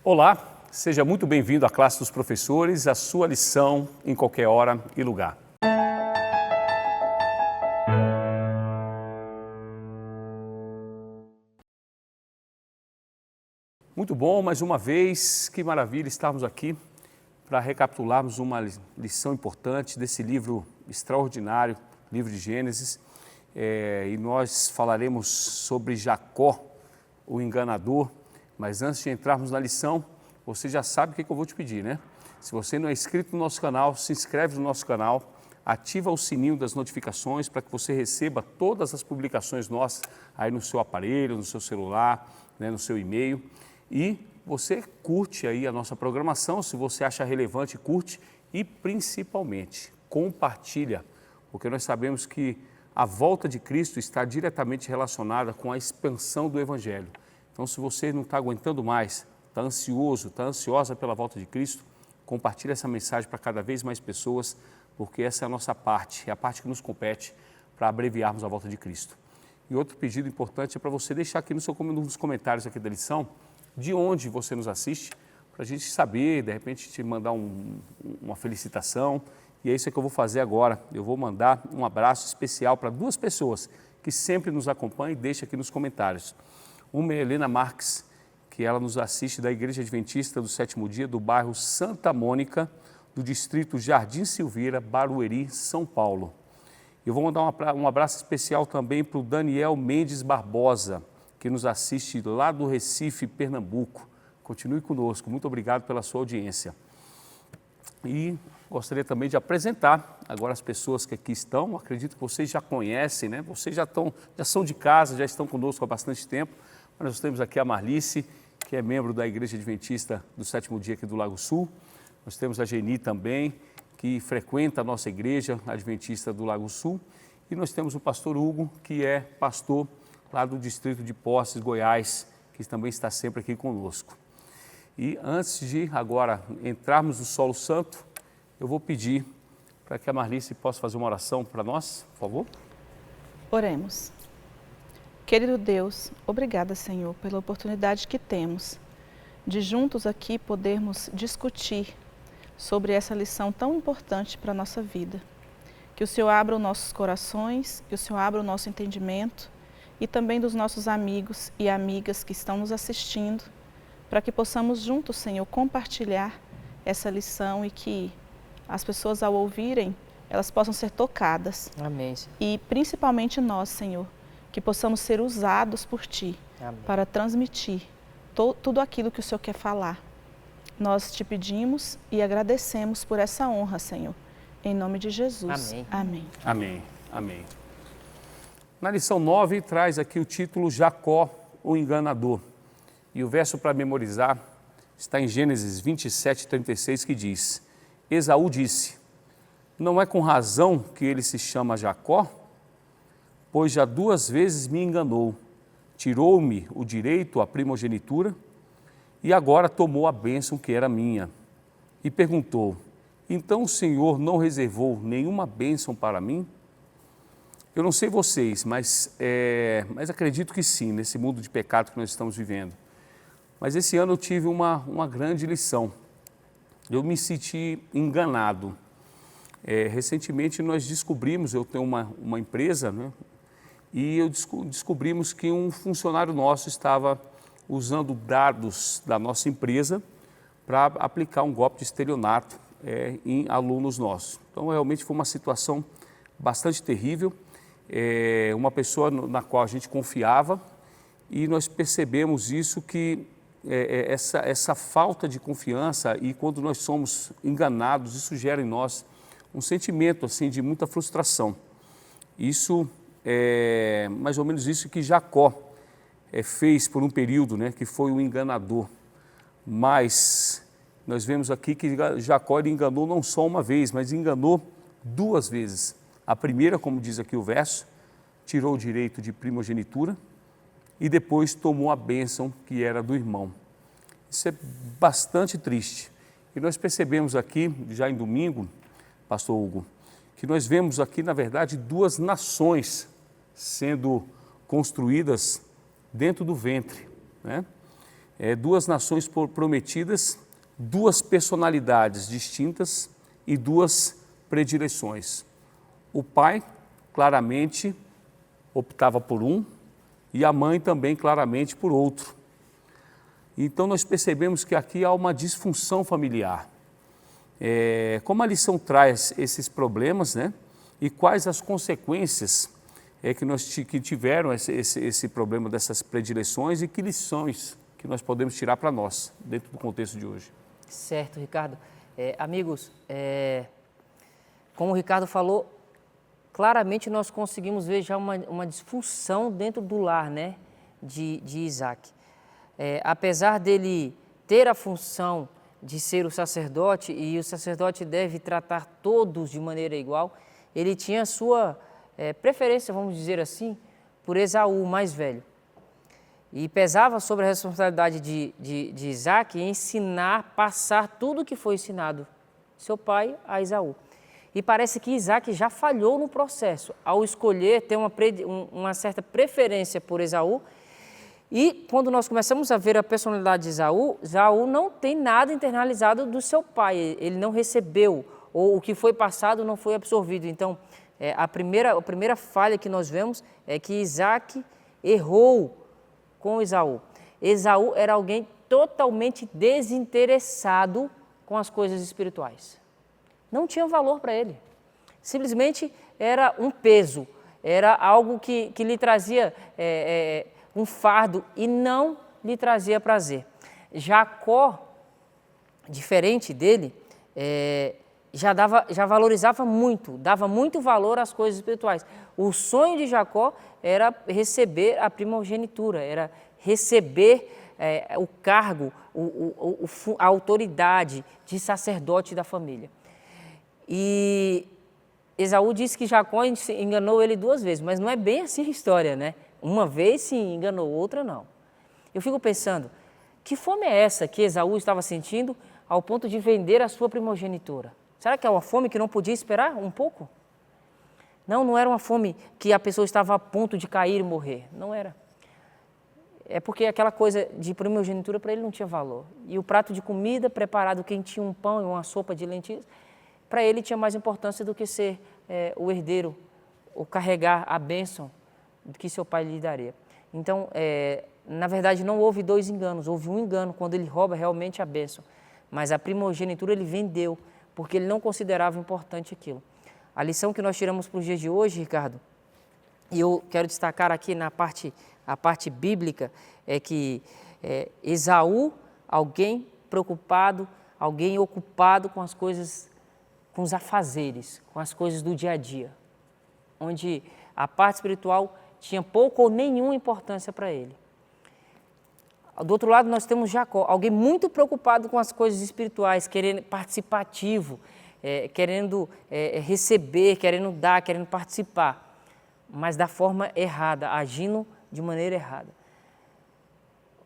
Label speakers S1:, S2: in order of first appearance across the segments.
S1: Olá, seja muito bem-vindo à classe dos professores, a sua lição em qualquer hora e lugar. Muito bom, mais uma vez, que maravilha estarmos aqui para recapitularmos uma lição importante desse livro extraordinário, livro de Gênesis, e nós falaremos sobre Jacó, o enganador. Mas antes de entrarmos na lição, você já sabe o que eu vou te pedir, né? Se você não é inscrito no nosso canal, se inscreve no nosso canal, ativa o sininho das notificações para que você receba todas as publicações nossas aí no seu aparelho, no seu celular, né, no seu e-mail. E você curte aí a nossa programação, se você acha relevante, curte e principalmente compartilha, porque nós sabemos que a volta de Cristo está diretamente relacionada com a expansão do Evangelho. Então, se você não está aguentando mais, está ansioso, está ansiosa pela volta de Cristo, compartilhe essa mensagem para cada vez mais pessoas, porque essa é a nossa parte, é a parte que nos compete para abreviarmos a volta de Cristo. E outro pedido importante é para você deixar aqui nos comentários aqui da lição, de onde você nos assiste, para a gente saber, de repente te mandar uma felicitação. E é isso que eu vou fazer agora. Eu vou mandar um abraço especial para duas pessoas que sempre nos acompanham e deixam aqui nos comentários. Uma é Helena Marques, que ela nos assiste da Igreja Adventista do Sétimo Dia, do bairro Santa Mônica, do distrito Jardim Silveira, Barueri, São Paulo. Eu vou mandar um abraço especial também para o Daniel Mendes Barbosa, que nos assiste lá do Recife, Pernambuco. Continue conosco, muito obrigado pela sua audiência. E gostaria também de apresentar agora as pessoas que aqui estão. Acredito que vocês já conhecem, né? Vocês já são de casa, já estão conosco há bastante tempo. Mas nós temos aqui a Marlice, que é membro da Igreja Adventista do Sétimo Dia aqui do Lago Sul. Nós temos a Geni também, que frequenta a nossa Igreja Adventista do Lago Sul. E nós temos o pastor Hugo, que é pastor lá do distrito de Poços, Goiás, que também está sempre aqui conosco. E antes de agora entrarmos no solo santo, eu vou pedir para que a Marlice possa fazer uma oração para nós, por favor.
S2: Oremos. Querido Deus, obrigada, Senhor, pela oportunidade que temos de juntos aqui podermos discutir sobre essa lição tão importante para a nossa vida. Que o Senhor abra os nossos corações, que o Senhor abra o nosso entendimento e também dos nossos amigos e amigas que estão nos assistindo, para que possamos juntos, Senhor, compartilhar essa lição e que as pessoas, ao ouvirem, elas possam ser tocadas.
S3: Amém.
S2: E principalmente nós, Senhor, que possamos ser usados por Ti. Amém. Para transmitir tudo aquilo que o Senhor quer falar. Nós te pedimos e agradecemos por essa honra, Senhor. Em nome de Jesus.
S3: Amém.
S2: Amém.
S1: Amém. Amém. Na lição 9 traz aqui o título Jacó, o enganador. E o verso para memorizar está em Gênesis 27:36, que diz: Esaú disse, não é com razão que ele se chama Jacó? Pois já 2 vezes me enganou, tirou-me o direito à primogenitura e agora tomou a bênção que era minha. E perguntou, então o Senhor não reservou nenhuma bênção para mim? Eu não sei vocês, mas acredito que sim, nesse mundo de pecado que nós estamos vivendo. Mas esse ano eu tive uma grande lição. Eu me senti enganado. Recentemente nós descobrimos, eu tenho uma empresa, né? E descobrimos que um funcionário nosso estava usando dados da nossa empresa para aplicar um golpe de estelionato em alunos nossos. Então, realmente foi uma situação bastante terrível, uma pessoa na qual a gente confiava e nós percebemos isso que essa falta de confiança e quando nós somos enganados, isso gera em nós um sentimento assim, de muita frustração. Isso mais ou menos isso que Jacó fez por um período, né, que foi o enganador. Mas nós vemos aqui que Jacó ele enganou não só uma vez, mas enganou 2 vezes. A primeira, como diz aqui o verso, tirou o direito de primogenitura e depois tomou a bênção que era do irmão. Isso é bastante triste. E nós percebemos aqui, já em domingo, pastor Hugo, que nós vemos aqui, na verdade, 2 nações sendo construídas dentro do ventre, né? duas nações prometidas, duas personalidades distintas e duas predileções. O pai claramente optava por um e a mãe também claramente por outro. Então nós percebemos que aqui há uma disfunção familiar. Como a lição traz esses problemas, né? E quais as consequências que tiveram esse problema dessas predileções e que lições que nós podemos tirar para nós, dentro do contexto de hoje.
S3: Certo, Ricardo. Amigos, como o Ricardo falou, claramente nós conseguimos ver já uma disfunção dentro do lar, né, de Isaac. Apesar dele ter a função de ser o sacerdote, e o sacerdote deve tratar todos de maneira igual, ele tinha a sua preferência, vamos dizer assim, por Esaú, o mais velho. E pesava sobre a responsabilidade de Isaac ensinar, passar tudo o que foi ensinado seu pai a Esaú. E parece que Isaac já falhou no processo, ao escolher ter uma certa preferência por Esaú. E quando nós começamos a ver a personalidade de Esaú não tem nada internalizado do seu pai, ele não recebeu, ou o que foi passado não foi absorvido. Então, a primeira falha que nós vemos é que Isaac errou com Esaú. Esaú era alguém totalmente desinteressado com as coisas espirituais. Não tinha valor para ele. Simplesmente era um peso, era algo que lhe trazia um fardo e não lhe trazia prazer. Jacó, diferente dele, já valorizava muito, dava muito valor às coisas espirituais. O sonho de Jacó era receber a primogenitura, era receber o cargo, a autoridade de sacerdote da família. E Esaú disse que Jacó enganou ele 2 vezes, mas não é bem assim a história, né? Uma vez sim enganou, outra não. Eu fico pensando, que fome é essa que Esaú estava sentindo ao ponto de vender a sua primogenitura? Será que é uma fome que não podia esperar um pouco? Não era uma fome que a pessoa estava a ponto de cair e morrer, não era. É porque aquela coisa de primogenitura para ele não tinha valor. E o prato de comida preparado, quem tinha um pão e uma sopa de lentilhas, para ele tinha mais importância do que ser o herdeiro, ou carregar a bênção que seu pai lhe daria. Então, na verdade, não houve 2 enganos, houve um engano quando ele rouba realmente a bênção. Mas a primogenitura ele vendeu, porque ele não considerava importante aquilo. A lição que nós tiramos para os dias de hoje, Ricardo, e eu quero destacar aqui a parte bíblica, é que Esaú, alguém preocupado, alguém ocupado com as coisas, com os afazeres, com as coisas do dia a dia, onde a parte espiritual tinha pouca ou nenhuma importância para ele. Do outro lado, nós temos Jacó, alguém muito preocupado com as coisas espirituais, querendo participativo, querendo receber, querendo dar, querendo participar, mas da forma errada, agindo de maneira errada.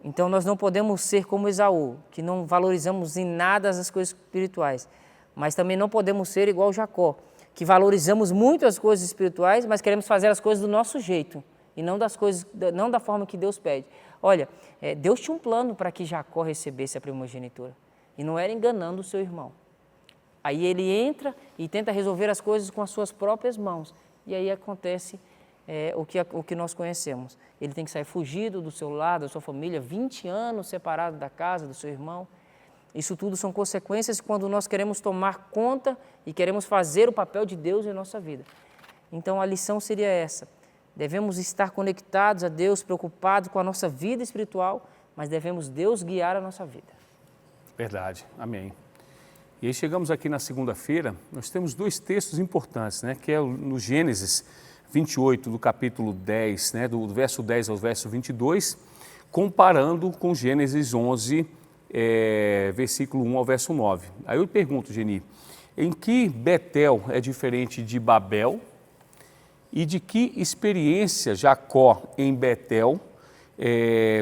S3: Então, nós não podemos ser como Esaú, que não valorizamos em nada as coisas espirituais, mas também não podemos ser igual Jacó, que valorizamos muito as coisas espirituais, mas queremos fazer as coisas do nosso jeito e não da forma que Deus pede. Olha, Deus tinha um plano para que Jacó recebesse a primogenitura e não era enganando o seu irmão. Aí ele entra e tenta resolver as coisas com as suas próprias mãos e aí acontece o que nós conhecemos. Ele tem que sair fugido do seu lar, da sua família, 20 anos separado da casa do seu irmão. Isso tudo são consequências quando nós queremos tomar conta e queremos fazer o papel de Deus em nossa vida. Então a lição seria essa: devemos estar conectados a Deus, preocupados com a nossa vida espiritual, mas devemos Deus guiar a nossa vida.
S1: Verdade, amém. E aí chegamos aqui na segunda-feira, nós temos 2 textos importantes, né? Que é no Gênesis 28, do capítulo 10, né? Do verso 10 ao verso 22, comparando com Gênesis 11, versículo 1 ao verso 9. Aí eu pergunto, Geni, em que Betel é diferente de Babel e de que experiência Jacó em Betel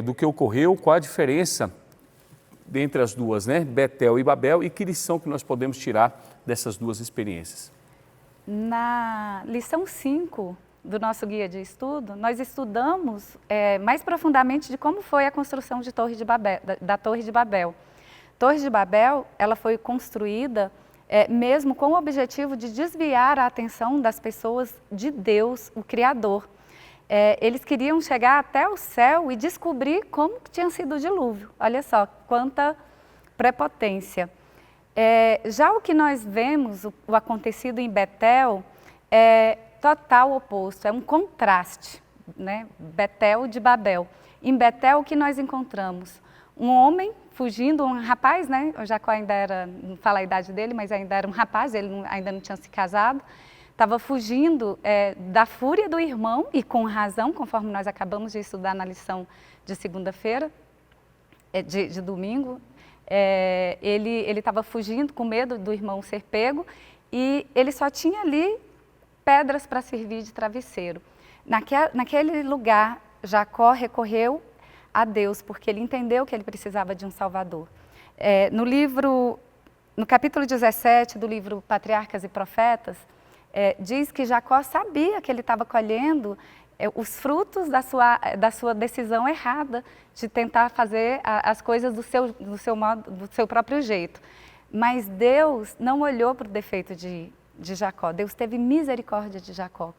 S1: do que ocorreu, qual a diferença entre as duas, né? Betel e Babel, e que lição que nós podemos tirar dessas 2 experiências?
S4: Na lição 5 do nosso guia de estudo, nós estudamos mais profundamente de como foi a construção de Torre de Babel, da Torre de Babel. Torre de Babel, ela foi construída mesmo com o objetivo de desviar a atenção das pessoas de Deus, o Criador. Eles queriam chegar até o céu e descobrir como que tinha sido o dilúvio. Olha só, quanta prepotência. Já o que nós vemos, o acontecido em Betel, é total oposto, é um contraste, né? Betel de Babel. Em Betel, o que nós encontramos? Um homem fugindo, um rapaz, né? O Jacó ainda era, não fala a idade dele, mas ainda era um rapaz, ele ainda não tinha se casado. Estava fugindo da fúria do irmão, e com razão, conforme nós acabamos de estudar na lição de segunda-feira, de domingo. Ele estava fugindo com medo do irmão ser pego, e ele só tinha ali pedras para servir de travesseiro. Naquele lugar, Jacó recorreu a Deus, porque ele entendeu que ele precisava de um Salvador. No capítulo 17 do livro Patriarcas e Profetas, diz que Jacó sabia que ele estava colhendo os frutos da sua decisão errada de tentar fazer as coisas do seu próprio jeito. Mas Deus não olhou para o defeito de Jacó, Deus teve misericórdia de Jacó.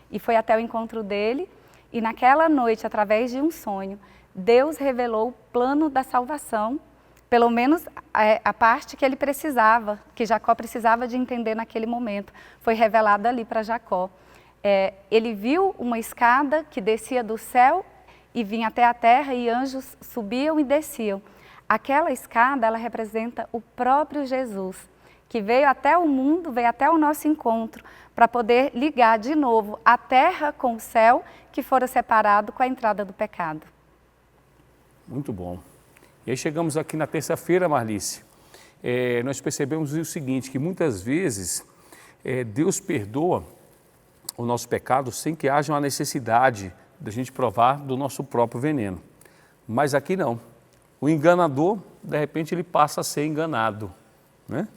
S4: E foi até o encontro dele, e naquela noite, através de um sonho, Deus revelou o plano da salvação, pelo menos a parte que ele precisava, que Jacó precisava de entender naquele momento, foi revelada ali para Jacó. Ele viu uma escada que descia do céu e vinha até a terra, e anjos subiam e desciam. Aquela escada, ela representa o próprio Jesus, que veio até o mundo, veio até o nosso encontro, para poder ligar de novo a terra com o céu, que fora separado com a entrada do pecado.
S1: Muito bom. E aí chegamos aqui na terça-feira, Marlice. Nós percebemos o seguinte, que muitas vezes Deus perdoa o nosso pecado sem que haja uma necessidade da gente provar do nosso próprio veneno. Mas aqui não. O enganador, de repente, ele passa a ser enganado, né?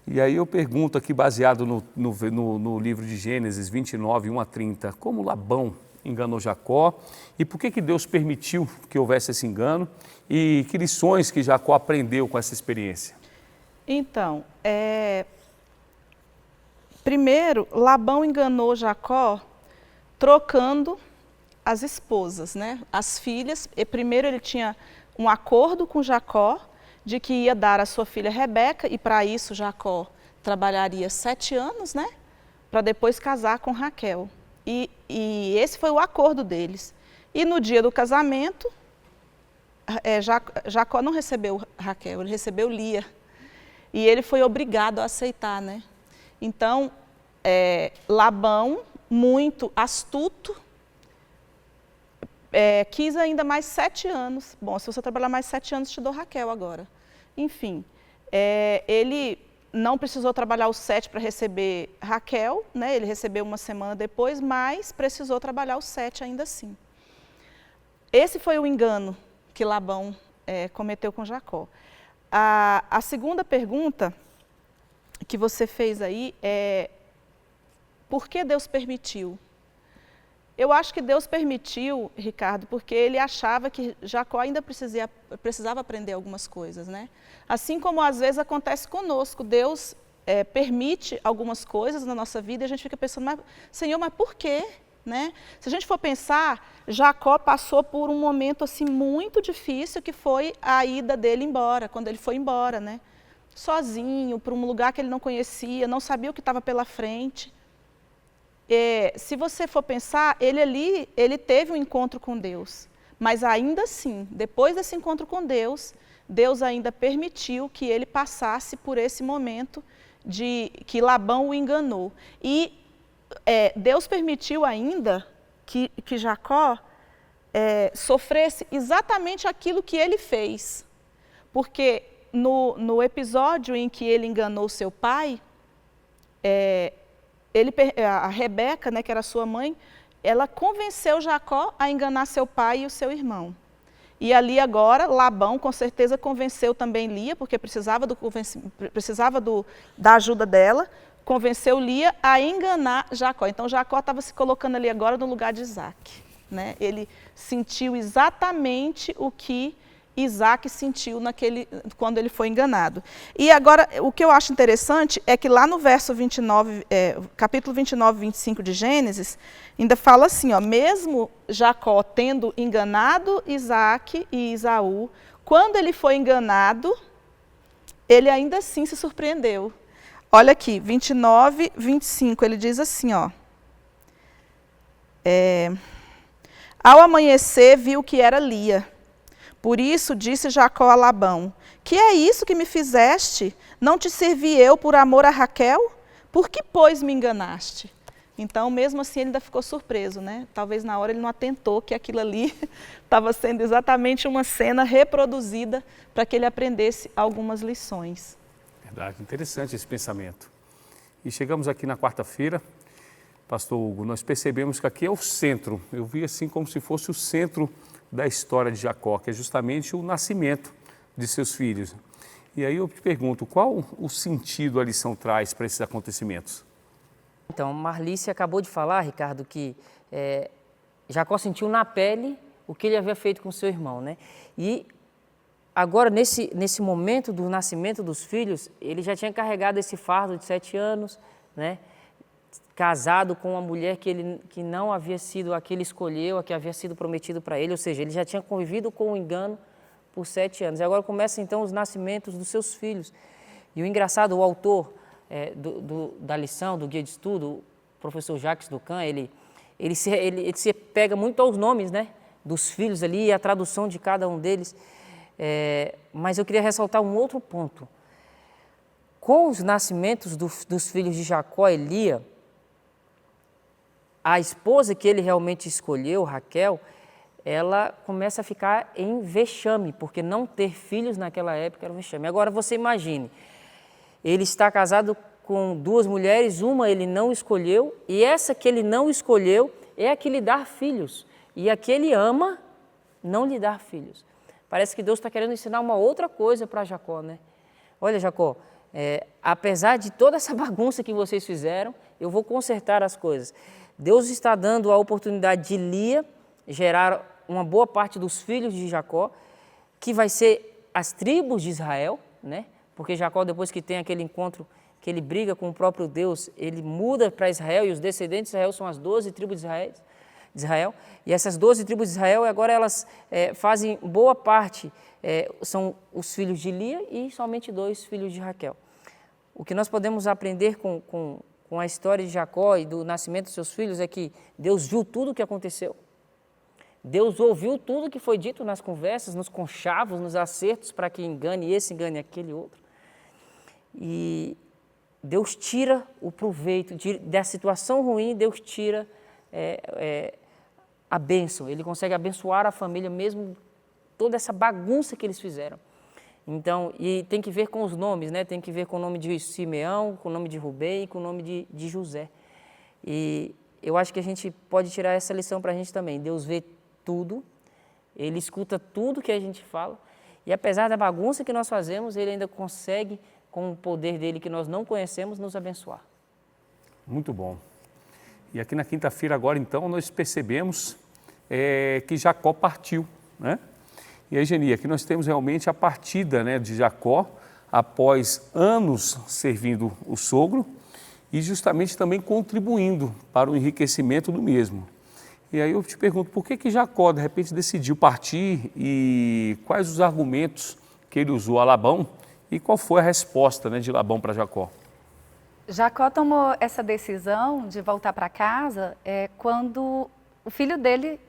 S1: E aí eu pergunto aqui, baseado no livro de Gênesis 29, 1 a 30, como Labão enganou Jacó, e por que Deus permitiu que houvesse esse engano, e que lições que Jacó aprendeu com essa experiência?
S2: Então, primeiro, Labão enganou Jacó trocando as esposas, né? As filhas. E primeiro ele tinha um acordo com Jacó de que ia dar a sua filha Rebeca, e para isso Jacó trabalharia 7 anos, né? Para depois casar com Raquel. E esse foi o acordo deles. E no dia do casamento, Jacó não recebeu Raquel, ele recebeu Lia. E ele foi obrigado a aceitar, né? Então, Labão, muito astuto, quis ainda mais 7 anos. Bom, se você trabalhar mais 7 anos, te dou Raquel agora. Enfim, ele não precisou trabalhar os 7 para receber Raquel, né? Ele recebeu uma semana depois, mas precisou trabalhar os 7 ainda assim. Esse foi o engano que Labão cometeu com Jacó. A segunda pergunta que você fez aí é: por que Deus permitiu? Eu acho que Deus permitiu, Ricardo, porque ele achava que Jacó ainda precisava aprender algumas coisas, né? Assim como às vezes acontece conosco, Deus permite algumas coisas na nossa vida e a gente fica pensando, Senhor, mas por quê? Né? Se a gente for pensar, Jacó passou por um momento assim muito difícil, que foi a ida dele embora, quando ele foi embora, né? Sozinho, para um lugar que ele não conhecia, não sabia o que estava pela frente. Se você for pensar, ele teve um encontro com Deus, mas ainda assim, depois desse encontro com Deus, Deus ainda permitiu que ele passasse por esse momento de que Labão o enganou. E Deus permitiu ainda que Jacó sofresse exatamente aquilo que ele fez, porque no episódio em que ele enganou seu pai, a Rebeca, né, que era sua mãe, ela convenceu Jacó a enganar seu pai e o seu irmão. E ali agora, Labão com certeza convenceu também Lia, porque precisava da ajuda dela, convenceu Lia a enganar Jacó. Então Jacó estava se colocando ali agora no lugar de Isaac, né? Ele sentiu exatamente o que Isaac sentiu quando ele foi enganado. E agora, o que eu acho interessante é que lá no verso 29, capítulo 29, 25 de Gênesis, ainda fala assim, ó, mesmo Jacó tendo enganado Isaac e Esaú, quando ele foi enganado, ele ainda assim se surpreendeu. Olha aqui, 29, 25, ele diz assim, ó. Ao amanhecer, viu que era Lia. Por isso disse Jacó a Labão, que é isso que me fizeste? Não te servi eu por amor a Raquel? Por que, pois, me enganaste? Então, mesmo assim, ele ainda ficou surpreso, né? Talvez na hora ele não atentou que aquilo ali estava sendo exatamente uma cena reproduzida para que ele aprendesse algumas lições.
S1: Verdade, interessante esse pensamento. E chegamos aqui na quarta-feira, pastor Hugo, nós percebemos que aqui é o centro, eu vi assim como se fosse o centro da história de Jacó, que é justamente o nascimento de seus filhos. E aí eu te pergunto, qual o sentido a lição traz para esses acontecimentos?
S3: Então, Marlice acabou de falar, Ricardo, que Jacó sentiu na pele o que ele havia feito com seu irmão, né? E agora, nesse momento do nascimento dos filhos, ele já tinha carregado esse fardo de 7 anos, né? Casado com uma mulher que não havia sido a que ele escolheu, a que havia sido prometido para ele, ou seja, ele já tinha convivido com o engano por 7 anos. E agora começam então os nascimentos dos seus filhos. E o engraçado, o autor da lição, do guia de estudo, o professor Jacques Ducan, ele se pega muito aos nomes, né, dos filhos ali e a tradução de cada um deles. Mas eu queria ressaltar um outro ponto. Com os nascimentos dos filhos de Jacó e Lia, a esposa que ele realmente escolheu, Raquel, ela começa a ficar em vexame, porque não ter filhos naquela época era um vexame. Agora você imagine, ele está casado com 2 mulheres, uma ele não escolheu, e essa que ele não escolheu é a que lhe dá filhos, e a que ele ama não lhe dá filhos. Parece que Deus está querendo ensinar uma outra coisa para Jacó, né? Olha, Jacó, apesar de toda essa bagunça que vocês fizeram, eu vou consertar as coisas. Deus está dando a oportunidade de Lia gerar uma boa parte dos filhos de Jacó, que vai ser as tribos de Israel, né? Porque Jacó, depois que tem aquele encontro, que ele briga com o próprio Deus, ele muda para Israel, e os descendentes de Israel são as 12 tribos de Israel. E essas 12 tribos de Israel, agora elas fazem boa parte, são os filhos de Lia e somente 2 filhos de Raquel. O que nós podemos aprender com a história de Jacó e do nascimento dos seus filhos é que Deus viu tudo o que aconteceu. Deus ouviu tudo que foi dito nas conversas, nos conchavos, nos acertos para que engane esse, engane aquele outro. E Deus tira o proveito da situação ruim, Deus tira a bênção. Ele consegue abençoar a família mesmo toda essa bagunça que eles fizeram. Então, e tem que ver com os nomes, né? Tem que ver com o nome de Simeão, com o nome de Rubem e com o nome de José. E eu acho que a gente pode tirar essa lição para a gente também. Deus vê tudo, Ele escuta tudo que a gente fala, e apesar da bagunça que nós fazemos, Ele ainda consegue, com o poder dEle que nós não conhecemos, nos abençoar.
S1: Muito bom. E aqui na quinta-feira agora, então, nós percebemos que Jacó partiu, né? E aí, Geni, aqui nós temos realmente a partida, né, de Jacó, após anos servindo o sogro e justamente também contribuindo para o enriquecimento do mesmo. E aí eu te pergunto, por que Jacó, de repente, decidiu partir e quais os argumentos que ele usou a Labão e qual foi a resposta, né, de Labão para Jacó?
S4: Jacó tomou essa decisão de voltar para casa quando o filho dele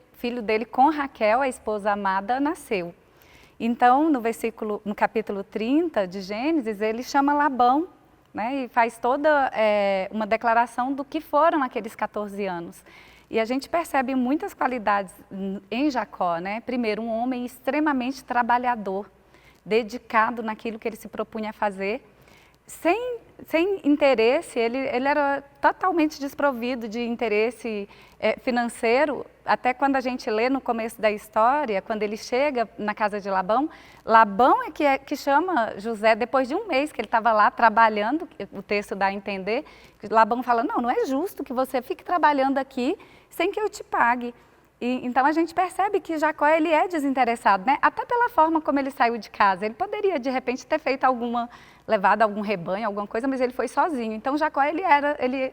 S4: com Raquel, a esposa amada, nasceu. Então, no capítulo 30 de Gênesis, ele chama Labão, né, e faz toda uma declaração do que foram aqueles 14 anos. E a gente percebe muitas qualidades em Jacó, né? Primeiro, um homem extremamente trabalhador, dedicado naquilo que ele se propunha a fazer, sem interesse, ele era totalmente desprovido de interesse financeiro, até quando a gente lê no começo da história, quando ele chega na casa de Labão, Labão é que chama José, depois de um mês que ele estava lá trabalhando, o texto dá a entender, Labão fala, não é justo que você fique trabalhando aqui sem que eu te pague. Então a gente percebe que Jacó ele é desinteressado, né? Até pela forma como ele saiu de casa. Ele poderia de repente ter feito levado algum rebanho, alguma coisa, mas ele foi sozinho. Então Jacó ele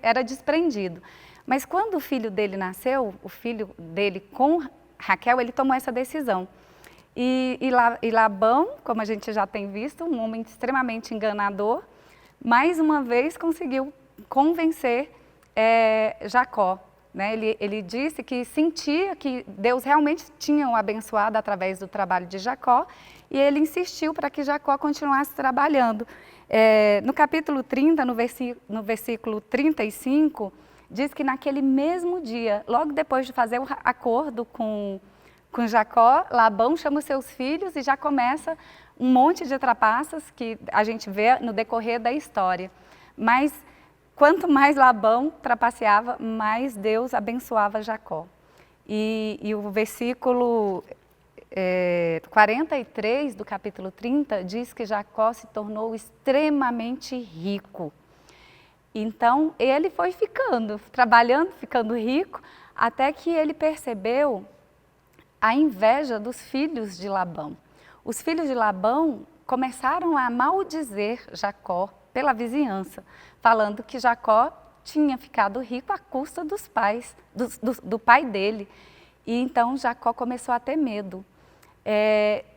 S4: era desprendido. Mas quando o filho dele nasceu, o filho dele com Raquel, ele tomou essa decisão. E Labão, como a gente já tem visto, um homem extremamente enganador, mais uma vez conseguiu convencer Jacó. Né? Ele disse que sentia que Deus realmente tinha o abençoado através do trabalho de Jacó e ele insistiu para que Jacó continuasse trabalhando. No capítulo 30, no versículo 35, diz que naquele mesmo dia, logo depois de fazer o acordo com Jacó, Labão chama os seus filhos e já começa um monte de trapaças que a gente vê no decorrer da história. Mas quanto mais Labão trapaceava, mais Deus abençoava Jacó. E o versículo 43 do capítulo 30 diz que Jacó se tornou extremamente rico. Então, ele foi trabalhando, ficando rico, até que ele percebeu a inveja dos filhos de Labão. Os filhos de Labão começaram a maldizer Jacó pela vizinhança, falando que Jacó tinha ficado rico à custa dos pais, do pai dele. E então Jacó começou a ter medo.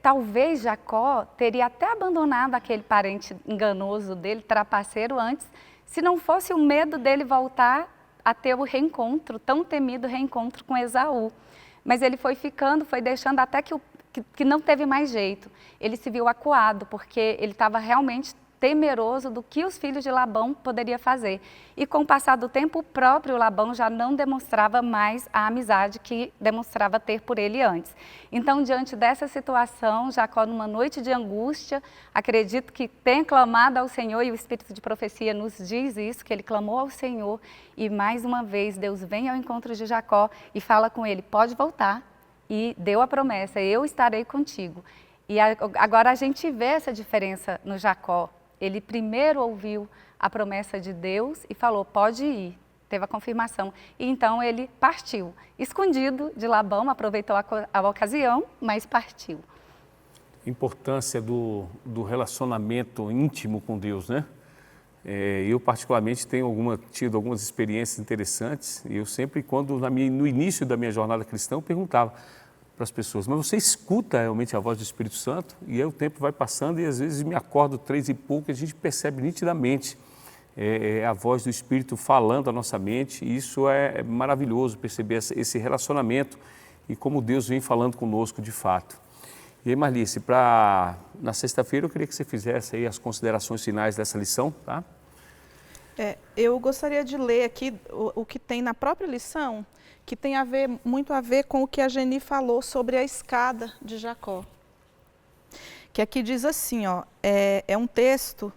S4: Talvez Jacó teria até abandonado aquele parente enganoso dele, trapaceiro, antes, se não fosse o medo dele voltar a ter o reencontro, tão temido reencontro com Esaú. Mas ele foi ficando, foi deixando até que não teve mais jeito. Ele se viu acuado, porque ele estava realmente temeroso do que os filhos de Labão poderiam fazer. E com o passar do tempo, o próprio Labão já não demonstrava mais a amizade que demonstrava ter por ele antes. Então, diante dessa situação, Jacó, numa noite de angústia, acredito que tenha clamado ao Senhor, e o Espírito de Profecia nos diz isso, que ele clamou ao Senhor, e mais uma vez Deus vem ao encontro de Jacó e fala com ele, pode voltar, e deu a promessa, eu estarei contigo. E agora a gente vê essa diferença no Jacó. Ele primeiro ouviu a promessa de Deus e falou, pode ir, teve a confirmação. E então ele partiu, escondido de Labão, aproveitou a ocasião, mas partiu.
S1: Importância do relacionamento íntimo com Deus, né? Eu particularmente tenho tido algumas experiências interessantes e eu sempre, no início da minha jornada cristã, eu perguntava para as pessoas, mas você escuta realmente a voz do Espírito Santo? E aí o tempo vai passando e às vezes me acordo 3 e pouco e a gente percebe nitidamente a voz do Espírito falando à nossa mente, e isso é maravilhoso perceber esse relacionamento e como Deus vem falando conosco de fato. E aí, Marlice, na sexta-feira eu queria que você fizesse aí as considerações finais dessa lição, tá?
S2: Eu gostaria de ler aqui o que tem na própria lição, que tem muito a ver com o que a Geni falou sobre a escada de Jacó. Que aqui diz assim, ó, é um texto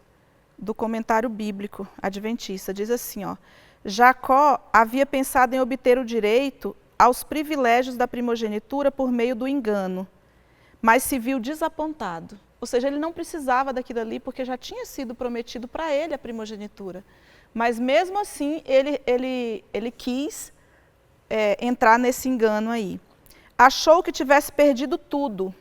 S2: do comentário bíblico adventista, diz assim, ó, Jacó havia pensado em obter o direito aos privilégios da primogenitura por meio do engano, mas se viu desapontado. Ou seja, ele não precisava daquilo ali porque já tinha sido prometido para ele a primogenitura. Mas mesmo assim, ele quis entrar nesse engano aí. Achou que tivesse perdido tudo.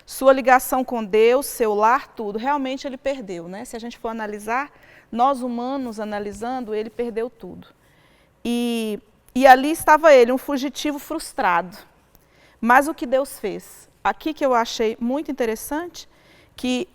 S2: Sua ligação com Deus, seu lar, tudo. Realmente ele perdeu, né? Se a gente for analisar, nós humanos analisando, ele perdeu tudo. E ali estava ele, um fugitivo frustrado. Mas o que Deus fez? Aqui que eu achei muito interessante, que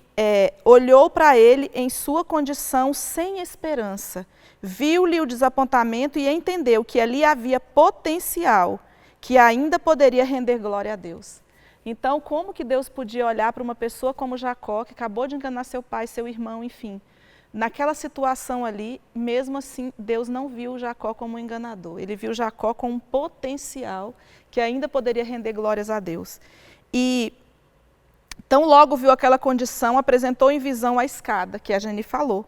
S2: olhou para ele em sua condição sem esperança, viu-lhe o desapontamento e entendeu que ali havia potencial, que ainda poderia render glória a Deus. Então, como que Deus podia olhar para uma pessoa como Jacó, que acabou de enganar seu pai, seu irmão, enfim. Naquela situação ali, mesmo assim, Deus não viu Jacó como um enganador. Ele viu Jacó com um potencial que ainda poderia render glórias a Deus. E então, logo viu aquela condição, apresentou em visão a escada, que a Geni falou.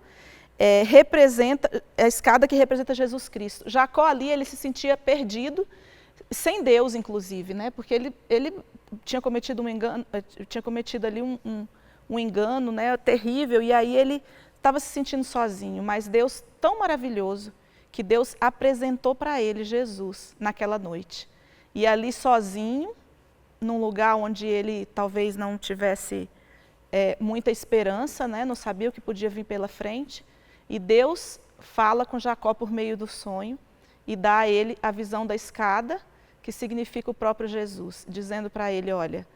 S2: Representa a escada que representa Jesus Cristo. Jacó ali, ele se sentia perdido, sem Deus, inclusive, né? Porque ele tinha cometido um engano, tinha cometido ali um engano, né, terrível, e aí ele estava se sentindo sozinho, mas Deus tão maravilhoso que Deus apresentou para ele Jesus naquela noite. E ali sozinho, num lugar onde ele talvez não tivesse muita esperança, né, não sabia o que podia vir pela frente, e Deus fala com Jacó por meio do sonho e dá a ele a visão da escada, que significa o próprio Jesus, dizendo para ele, olha,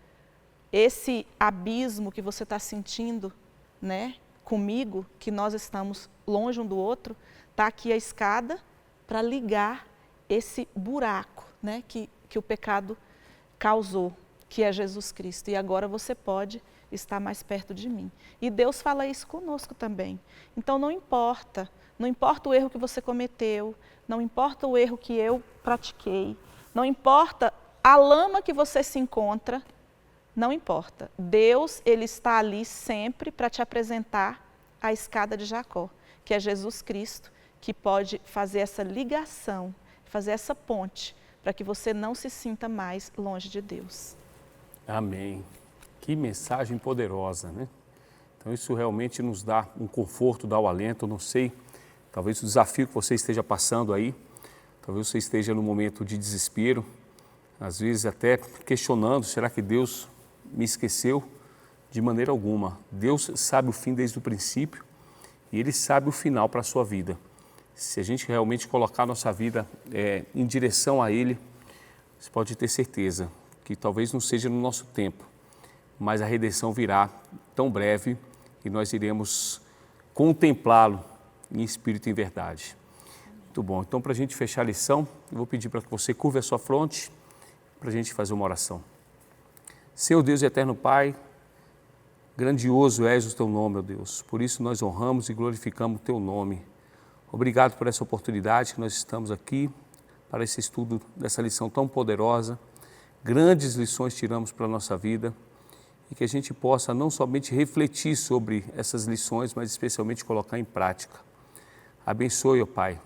S2: esse abismo que você está sentindo, né, comigo, que nós estamos longe um do outro, está aqui a escada para ligar esse buraco, né, que o pecado causou, que é Jesus Cristo. E agora você pode estar mais perto de mim. E Deus fala isso conosco também. Então não importa o erro que você cometeu, não importa o erro que eu pratiquei, não importa a lama que você se encontra, não importa. Deus, ele está ali sempre para te apresentar a escada de Jacó, que é Jesus Cristo, que pode fazer essa ligação, fazer essa ponte, para que você não se sinta mais longe de Deus.
S1: Amém. Que mensagem poderosa, né? Então isso realmente nos dá um conforto, dá o alento. Eu não sei, talvez o desafio que você esteja passando aí, talvez você esteja num momento de desespero, às vezes até questionando, será que Deus me esqueceu? De maneira alguma. Deus sabe o fim desde o princípio e Ele sabe o final para a sua vida. Se a gente realmente colocar a nossa vida em direção a Ele, você pode ter certeza que talvez não seja no nosso tempo, mas a redenção virá tão breve e nós iremos contemplá-lo em espírito e em verdade. Muito bom. Então, para a gente fechar a lição, eu vou pedir para que você curve a sua fronte para a gente fazer uma oração. Senhor Deus e eterno Pai, grandioso és o Teu nome, ó Deus. Por isso nós honramos e glorificamos o Teu nome. Obrigado por essa oportunidade que nós estamos aqui para esse estudo dessa lição tão poderosa. Grandes lições tiramos para a nossa vida e que a gente possa não somente refletir sobre essas lições, mas especialmente colocar em prática. Abençoe, ó Pai,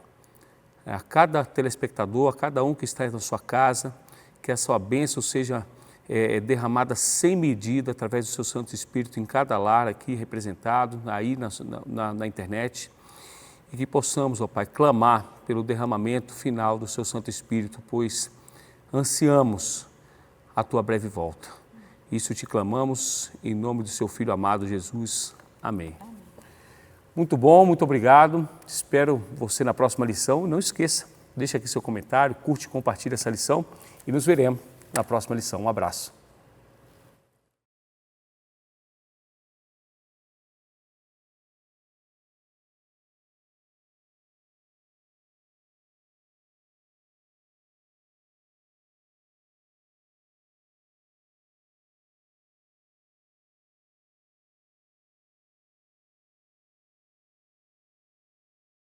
S1: a cada telespectador, a cada um que está na sua casa, que a sua bênção seja derramada sem medida através do seu Santo Espírito em cada lar aqui representado, aí na internet, e que possamos, ó Pai, clamar pelo derramamento final do seu Santo Espírito, pois ansiamos a Tua breve volta. Isso te clamamos em nome do seu Filho amado Jesus. Amém. Muito bom, muito obrigado. Espero você na próxima lição. Não esqueça, deixa aqui seu comentário, curte e compartilha essa lição e nos veremos na próxima lição. Um abraço.